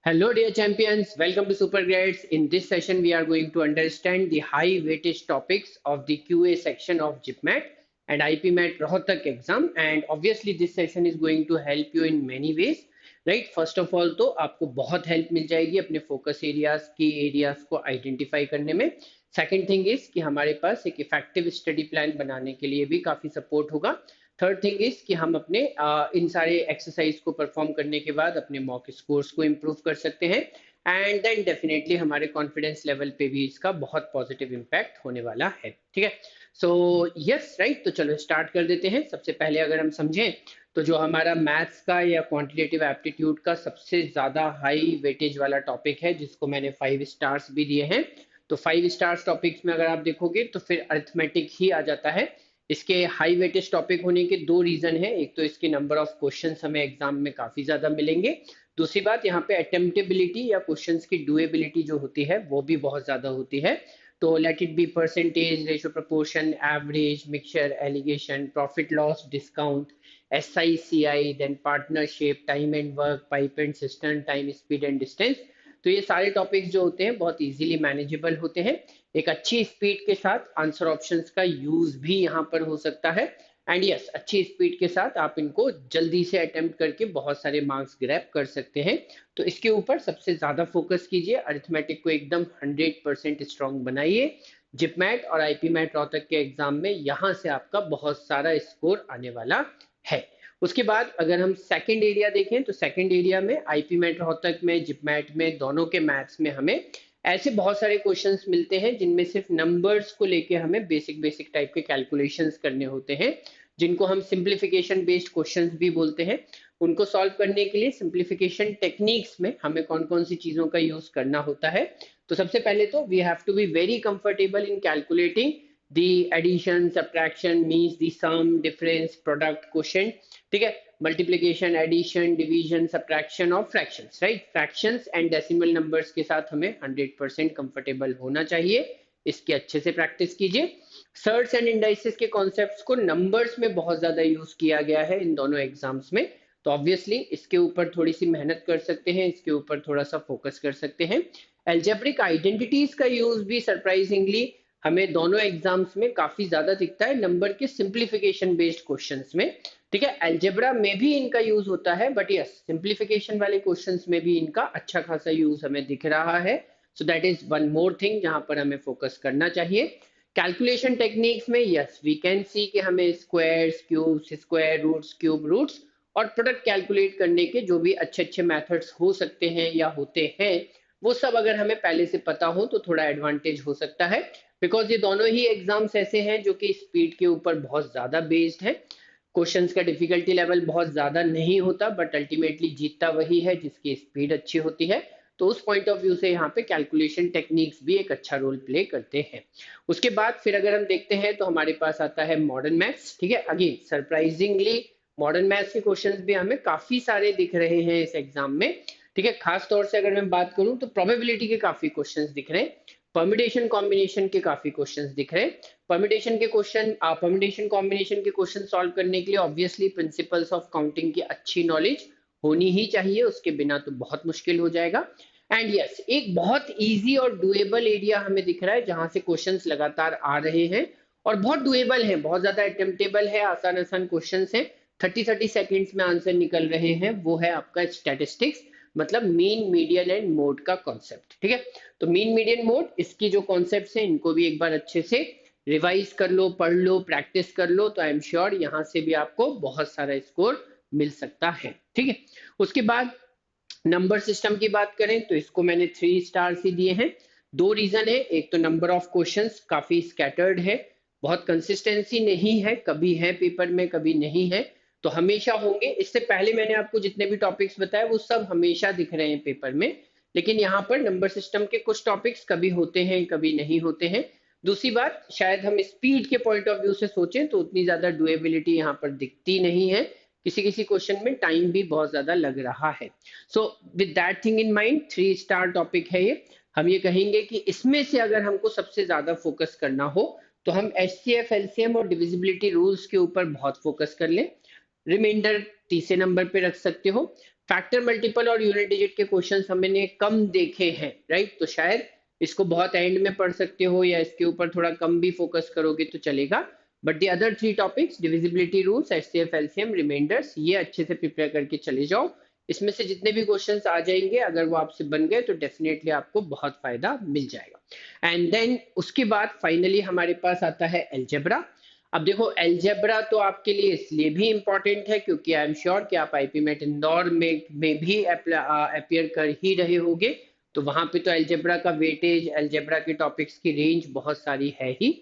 Hello, dear champions. Welcome to Super Grades. In this session, we are going to understand the high weightage topics of the QA section of JIPMAT and IPMAT Rohtak exam. And obviously, this session is going to help you in many ways. Right? First of all, तो आपको बहुत help मिल जाएगी अपने focus areas की areas को identify करने में. Second thing is कि हमारे पास एक इफेक्टिव स्टडी प्लान बनाने के लिए भी काफी सपोर्ट होगा. थर्ड थिंग इज कि हम अपने इन सारे एक्सरसाइज को परफॉर्म करने के बाद अपने मॉक स्कोर्स को इम्प्रूव कर सकते हैं. एंड देन डेफिनेटली हमारे कॉन्फिडेंस लेवल पे भी इसका बहुत पॉजिटिव इम्पैक्ट होने वाला है. ठीक है, सो यस राइट, तो चलो स्टार्ट कर देते हैं. सबसे पहले अगर हम समझें तो जो हमारा मैथ्स का या क्वांटिटेटिव एप्टीट्यूड का सबसे ज्यादा हाई वेटेज वाला टॉपिक है जिसको मैंने 5 स्टार्स भी दिए हैं, तो 5 स्टार्स टॉपिक्स में अगर आप देखोगे तो फिर अरिथमेटिक ही आ जाता है. इसके हाई वेटेज टॉपिक होने के दो रीजन है. एक तो इसके नंबर ऑफ क्वेश्चंस हमें एग्जाम में काफी ज्यादा मिलेंगे. दूसरी बात, यहाँ पे अटेम्प्टेबिलिटी या क्वेश्चंस की डुएबिलिटी जो होती है वो भी बहुत ज्यादा होती है. तो let it be percentage, ratio, proportion, average, mixture, alligation, profit loss, discount, SICI, then partnership, time and work, pipe and cistern, time, speed and distance. तो ये सारे टॉपिक्स जो होते हैं बहुत इजीली मैनेजेबल होते हैं. एक अच्छी स्पीड के साथ आंसर ऑप्शंस का यूज भी यहाँ पर हो सकता है. एंड यस, अच्छी स्पीड के साथ आप इनको जल्दी से अटेम्प्ट करके बहुत सारे मार्क्स ग्रैब कर सकते हैं. तो इसके ऊपर सबसे ज्यादा फोकस कीजिए. अरिथमेटिक को एकदम 100% स्ट्रॉन्ग बनाइए. जिपमैट और आईपीमैट रोहतक के एग्जाम में यहाँ से आपका बहुत सारा स्कोर आने वाला है. उसके बाद अगर हम सेकंड एरिया देखें तो सेकंड एरिया में आईपीमैट रोहतक में, जिपमैट में, दोनों के मैथ्स में हमें ऐसे बहुत सारे क्वेश्चंस मिलते हैं जिनमें सिर्फ नंबर्स को लेके हमें बेसिक बेसिक टाइप के कैलकुलेशंस करने होते हैं, जिनको हम सिंप्लीफिकेशन बेस्ड क्वेश्चंस भी बोलते हैं. उनको सॉल्व करने के लिए सिंप्लीफिकेशन टेक्निक्स में हमें कौन कौन सी चीजों का यूज करना होता है. तो सबसे पहले तो we have to be very comfortable in calculating the addition, subtraction, means the sum, difference, product, quotient. ठीक है, मल्टीप्लिकेशन, एडिशन, डिवीजन, सब्ट्रैक्शन और fractions. Right, fractions and decimal numbers के साथ हमें 100% कंफर्टेबल होना चाहिए. इसकी अच्छे से प्रैक्टिस कीजिए. सर्ट्स एंड इंडाइसेस के कॉन्सेप्ट्स को नंबर्स में बहुत ज्यादा यूज किया गया है इन दोनों एग्जाम्स में. तो ऑब्वियसली इसके ऊपर थोड़ी सी मेहनत कर सकते हैं, इसके ऊपर थोड़ा सा फोकस कर सकते हैं. एल्जेब्रिक आइडेंटिटीज का यूज भी सरप्राइजिंगली हमें दोनों एग्जाम्स में काफी ज्यादा दिखता है नंबर के सिंप्लीफिकेशन बेस्ड क्वेश्चंस में. ठीक है, एल्जेब्रा में भी इनका यूज होता है, बट यस सिंप्लीफिकेशन वाले क्वेश्चंस में भी इनका अच्छा खासा यूज हमें दिख रहा है. So that is one more thing जहां पर हमें फोकस करना चाहिए. कैलकुलेशन टेक्निक्स में यस वी कैन सी कि हमें squares, cubes, square roots, cube roots और प्रोडक्ट कैलकुलेट करने के जो भी अच्छे अच्छे मेथड्स हो सकते हैं या होते हैं, वो सब अगर हमें पहले से पता हो तो थोड़ा एडवांटेज हो सकता है. बिकॉज ये दोनों ही एग्जाम्स ऐसे हैं जो कि स्पीड के ऊपर बहुत ज्यादा बेस्ड है. क्वेश्चंस का डिफिकल्टी लेवल बहुत ज्यादा नहीं होता, बट अल्टीमेटली जीतता वही है जिसकी स्पीड अच्छी होती है. तो उस पॉइंट ऑफ व्यू से यहाँ पे कैलकुलेशन टेक्निक्स भी एक अच्छा रोल प्ले करते हैं. उसके बाद फिर अगर हम देखते हैं तो हमारे पास आता है मॉडर्न मैथ्स. ठीक है, अगेन सरप्राइजिंगली मॉडर्न मैथ्स के क्वेश्चंस भी हमें काफी सारे दिख रहे हैं इस एग्जाम में. ठीक है, खास तौर से अगर मैं बात करूं तो प्रोबेबिलिटी के काफी क्वेश्चंस दिख रहे हैं, परम्यूटेशन कॉम्बिनेशन के काफी क्वेश्चंस दिख रहे हैं. परम्यूटेशन कॉम्बिनेशन के क्वेश्चन सॉल्व करने के लिए ऑब्वियसली प्रिंसिपल्स ऑफ काउंटिंग की अच्छी नॉलेज होनी ही चाहिए, उसके बिना तो बहुत मुश्किल हो जाएगा. एंड यस, एक बहुत इजी और डुएबल एरिया हमें दिख रहा है जहां से क्वेश्चंस लगातार आ रहे हैं और बहुत डुएबल है, बहुत ज्यादा अटेम्प्टेबल है, आसान आसान क्वेश्चंस हैं, 30-30 सेकेंड्स में आंसर निकल रहे हैं. वो है आपका स्टैटिस्टिक्स, मतलब मीन, मीडियन एंड मोड का कॉन्सेप्ट. ठीक है, तो मीन, मीडियन, मोड, इसकी जो कॉन्सेप्ट्स हैं इनको भी एक बार अच्छे से रिवाइज कर लो, पढ़ लो, प्रैक्टिस कर लो, तो आई एम श्योर यहाँ से भी आपको बहुत सारा स्कोर मिल सकता है. ठीक है, उसके बाद नंबर सिस्टम की बात करें तो इसको मैंने 3 स्टार्स ही दिए हैं. दो रीजन है, एक तो नंबर ऑफ क्वेश्चंस काफी स्कैटर्ड है, बहुत कंसिस्टेंसी नहीं है, कभी है पेपर में कभी नहीं है. तो हमेशा होंगे, इससे पहले मैंने आपको जितने भी टॉपिक्स बताए वो सब हमेशा दिख रहे हैं पेपर में, लेकिन यहाँ पर नंबर सिस्टम के कुछ टॉपिक्स कभी होते हैं कभी नहीं होते हैं. दूसरी बात, शायद हम स्पीड के पॉइंट ऑफ व्यू से सोचें तो उतनी ज्यादा डुएबिलिटी यहाँ पर दिखती नहीं है, किसी किसी क्वेश्चन में टाइम भी बहुत ज्यादा लग रहा है. So with that thing in mind 3 star topic है ये. हम ये कहेंगे कि इसमें से अगर हमको सबसे ज्यादा फोकस करना हो तो हम HCF, LCM और डिविजिबिलिटी रूल्स के ऊपर बहुत फोकस कर लें. रिमाइंडर तीसरे नंबर पे रख सकते हो. फैक्टर मल्टीपल और यूनिट डिजिट के क्वेश्चंस हमने कम देखे हैं, राइट? तो शायद इसको बहुत एंड में पढ़ सकते हो या इसके ऊपर थोड़ा कम भी फोकस करोगे तो चलेगा। But the other 3 topics, divisibility rules, HCF, LCM, remainders, ये अच्छे से प्रिपेयर करके चले जाओ। इसमें से जितने भी क्वेश्चंस आ जाएंगे अगर वो आपसे बन गए तो डेफिनेटली आपको बहुत फायदा मिल जाएगा। एंड देन उसके बाद फाइनली हमारे पास आता है एल्जेब्रा। अब देखो एल्जेब्रा तो आपके लिए इसलिए भी इम्पोर्टेंट है क्योंकि आई एम श्योर कि आप आईपी मेट इंदौर में भी अपियर कर ही रहे होगे, तो वहां पे तो एल्जेब्रा का वेटेज, एल्जेब्रा के टॉपिक्स की रेंज बहुत सारी है ही।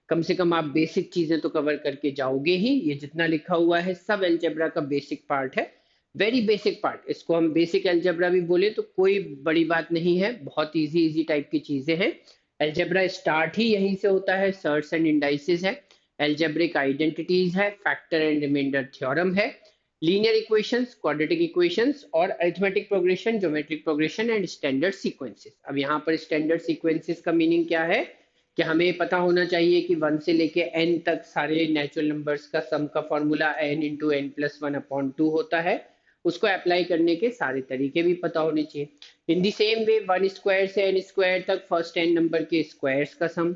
कम से कम आप बेसिक चीजें तो कवर करके जाओगे ही। ये जितना लिखा हुआ है सब एल्जेब्रा का बेसिक पार्ट है, वेरी बेसिक पार्ट। इसको हम बेसिक एल्जेब्रा भी बोले तो कोई बड़ी बात नहीं है, बहुत इजी इजी टाइप की चीजें हैं। एल्जेब्रा स्टार्ट ही यहीं से होता है, सर्ट्स एंड इंडाइसिस है, एल्जेब्रिक आइडेंटिटीज है, फैक्टर एंड रिमाइंडर थ्योरम है, लीनियर इक्वेशंस, क्वाड्रेटिक इक्वेशंस और arithmetic progression, geometric progression and standard sequences. अब यहाँ पर स्टैंडर्ड सीक्वेंसेस का मीनिंग क्या है कि हमें पता होना चाहिए कि 1 से लेके n तक सारे नेचुरल नंबर्स का सम का formula n into n plus 1/2 होता है। उसको अप्लाई करने के सारे तरीके भी पता होने चाहिए। इन दी सेम वे 1 स्क्वायर से n स्क्वायर तक फर्स्ट n नंबर के स्क्वायर्स का सम,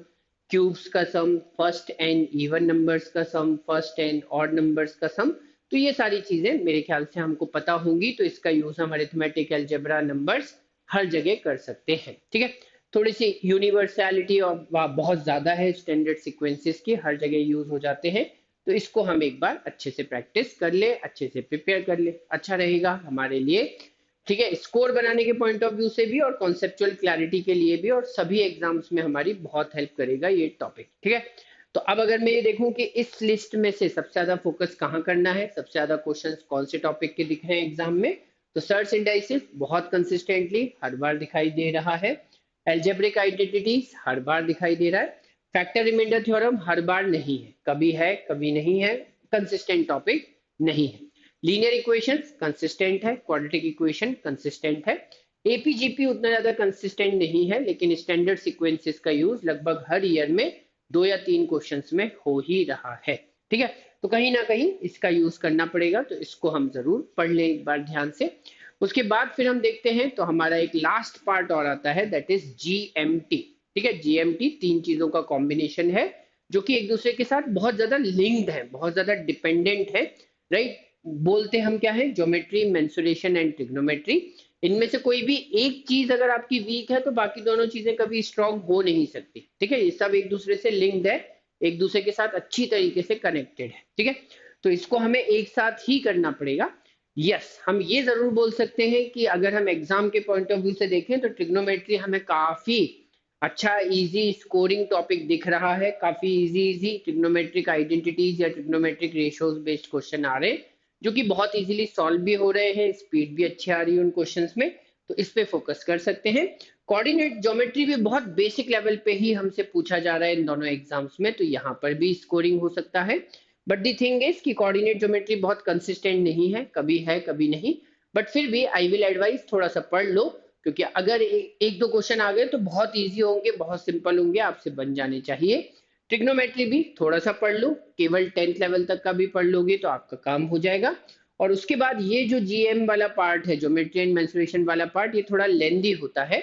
क्यूब्स का सम, फर्स्ट n इवन नंबर्स का सम, फर्स्ट n ऑड नंबर्स का सम, तो ये सारी चीजें मेरे ख्याल से हमको पता होंगी। तो इसका यूज हम अरिथमेटिक अलजेब्रा नंबर्स हर जगह कर सकते हैं, ठीक है। थोड़ी सी यूनिवर्सैलिटी और बहुत ज्यादा है स्टैंडर्ड सीक्वेंसेस की, हर जगह यूज हो जाते हैं। तो इसको हम एक बार अच्छे से प्रैक्टिस कर ले, अच्छे से प्रिपेयर कर ले, अच्छा रहेगा हमारे लिए, ठीक है। स्कोर बनाने के पॉइंट ऑफ व्यू से भी और कॉन्सेप्चुअल क्लैरिटी के लिए भी, और सभी एग्जाम्स में हमारी बहुत हेल्प करेगा ये टॉपिक, ठीक है। तो अब अगर मैं ये देखूं कि इस लिस्ट में से सबसे ज्यादा फोकस कहाँ करना है, सबसे ज्यादा क्वेश्चंस कौन से टॉपिक के दिख रहे हैं एग्जाम में, तो सर्च इंडाइसिस बहुत कंसिस्टेंटली हर बार दिखाई दे रहा है, एल्जेब्रिक आइडेंटिटीज हर बार दिखाई दे रहा है, फैक्टर रिमाइंडर थ्योरम हर बार नहीं है कभी नहीं है, कंसिस्टेंट टॉपिक नहीं है। लीनियर इक्वेशंस कंसिस्टेंट है, क्वाड्रेटिक इक्वेशन कंसिस्टेंट है, एपीजीपी उतना ज्यादा कंसिस्टेंट नहीं है, लेकिन स्टैंडर्ड सीक्वेंसेस का यूज लगभग हर ईयर में 2 या 3 क्वेश्चंस में हो ही रहा है, ठीक है। तो कहीं ना कहीं इसका यूज करना पड़ेगा, तो इसको हम जरूर पढ़ लें एक बार ध्यान से। उसके बाद फिर हम देखते हैं तो हमारा एक लास्ट पार्ट और आता है, दैट इज जीएमटी, ठीक है। जीएमटी 3 चीजों का कॉम्बिनेशन है जो कि एक दूसरे के साथ बहुत ज्यादा लिंक्ड है, बहुत ज्यादा डिपेंडेंट है, राइट। बोलते हम क्या है, ज्योमेट्री, मेंसुरेशन एंड ट्रिग्नोमेट्री। इनमें से कोई भी एक चीज अगर आपकी वीक है तो बाकी दोनों चीजें कभी स्ट्रांग हो नहीं सकती, ठीक है। ये सब एक दूसरे से लिंक्ड है, एक दूसरे के साथ अच्छी तरीके से कनेक्टेड है, ठीक है। तो इसको हमें एक साथ ही करना पड़ेगा। यस, हम ये जरूर बोल सकते हैं कि अगर हम एग्जाम के पॉइंट ऑफ व्यू से देखें तो ट्रिग्नोमेट्री हमें काफी अच्छा इजी स्कोरिंग टॉपिक दिख रहा है, काफी इजी ट्रिग्नोमेट्रिक आइडेंटिटीज या ट्रिग्नोमेट्रिक रेशियोज बेस्ड क्वेश्चन आ रहे हैं जो कि बहुत इजीली सॉल्व भी हो रहे हैं, स्पीड भी अच्छी आ रही है उन क्वेश्चंस में, तो इस पे फोकस कर सकते हैं। कोऑर्डिनेट ज्योमेट्री भी बहुत बेसिक लेवल पे ही हमसे पूछा जा रहा है इन दोनों एग्जाम्स में, तो यहाँ पर भी स्कोरिंग हो सकता है। बट दी थिंग इज कि कोऑर्डिनेट ज्योमेट्री बहुत कंसिस्टेंट नहीं है कभी नहीं, बट फिर भी आई विल एडवाइस थोड़ा सा पढ़ लो, क्योंकि अगर एक दो क्वेश्चन आ गए तो बहुत इजी होंगे, बहुत सिंपल होंगे, आपसे बन जाने चाहिए। ट्रिग्नोमेट्री भी थोड़ा सा पढ़ लो, केवल 10th लेवल तक का भी पढ़ लोगे तो आपका काम हो जाएगा। और उसके बाद ये जो जीएम वाला पार्ट है, ज्योमेट्री एंड मेंसुरेशन वाला पार्ट, ये थोड़ा लेंदी होता है।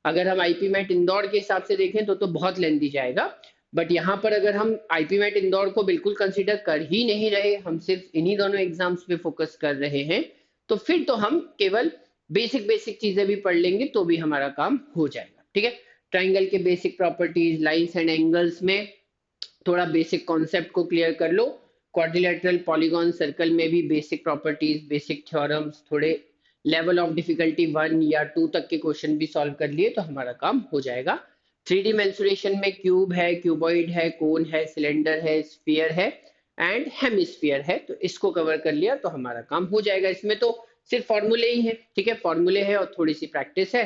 अगर हम आईपी मैट इंदौर के हिसाब से देखें तो बहुत लेंदी जाएगा, बट यहाँ पर अगर हम आईपी मैट इंदौर को बिल्कुल कंसीडर कर ही नहीं रहे, हम सिर्फ इन्हीं दोनों एग्जाम्स पे फोकस कर रहे हैं, तो फिर तो हम केवल बेसिक बेसिक चीजें भी पढ़ लेंगे तो भी हमारा काम हो जाएगा, ठीक है। ट्राइंगल के basic properties, lines and angles में थोड़ा बेसिक कॉन्सेप्ट को क्लियर कर लो, क्वाड्रिलेटरल, पॉलीगॉन, सर्कल में भी बेसिक प्रॉपर्टीज, बेसिक थ्योरम्स, थोड़े लेवल ऑफ डिफिकल्टी 1 या 2 तक के क्वेश्चन भी सॉल्व कर लिए तो हमारा काम हो जाएगा। 3D मेंसुरेशन में क्यूब है, क्यूबॉइड है, कोन है, सिलेंडर है, स्फीयर है एंड हेमिस्फीयर है, तो इसको कवर कर लिया तो हमारा काम हो जाएगा। इसमें तो सिर्फ फॉर्मूले ही है, ठीक है, फॉर्मूले है और थोड़ी सी प्रैक्टिस है,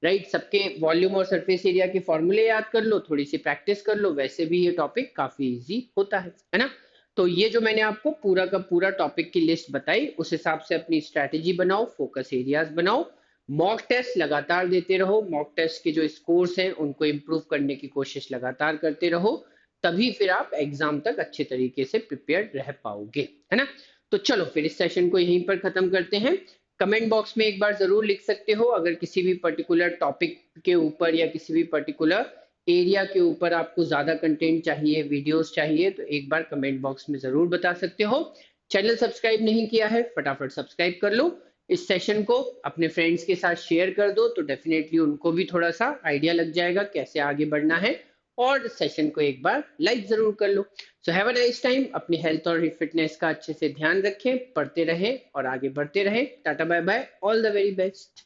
राइट। सबके वॉल्यूम और सरफेस एरिया के फॉर्मूले याद कर लो, थोड़ी सी प्रैक्टिस कर लो, वैसे भी ये टॉपिक काफी इजी होता है ना। तो ये जो मैंने आपको पूरा का पूरा टॉपिक की लिस्ट बताई, उस हिसाब से अपनी स्ट्रैटेजी बनाओ, फोकस एरियाज बनाओ, मॉक टेस्ट लगातार देते रहो, मॉक टेस्ट के जो स्कोर्स हैं उनको इम्प्रूव करने की कोशिश लगातार करते रहो, तभी फिर आप एग्जाम तक अच्छे तरीके से प्रिपेयर्ड रह पाओगे, है ना। तो चलो फिर इस सेशन को यहीं पर खत्म करते हैं। कमेंट बॉक्स में एक बार जरूर लिख सकते हो अगर किसी भी पर्टिकुलर टॉपिक के ऊपर या किसी भी पर्टिकुलर एरिया के ऊपर आपको ज्यादा कंटेंट चाहिए, वीडियोस चाहिए, तो एक बार कमेंट बॉक्स में जरूर बता सकते हो। चैनल सब्सक्राइब नहीं किया है, फटाफट सब्सक्राइब कर लो। इस सेशन को अपने फ्रेंड्स के साथ शेयर कर दो तो डेफिनेटली उनको भी थोड़ा सा आइडिया लग जाएगा कैसे आगे बढ़ना है। और सेशन को एक बार लाइक जरूर कर लो। So have a nice time. अपनी हेल्थ और फिटनेस का अच्छे से ध्यान रखें, पढ़ते रहें और आगे बढ़ते रहें। Tata bye bye, all the very best.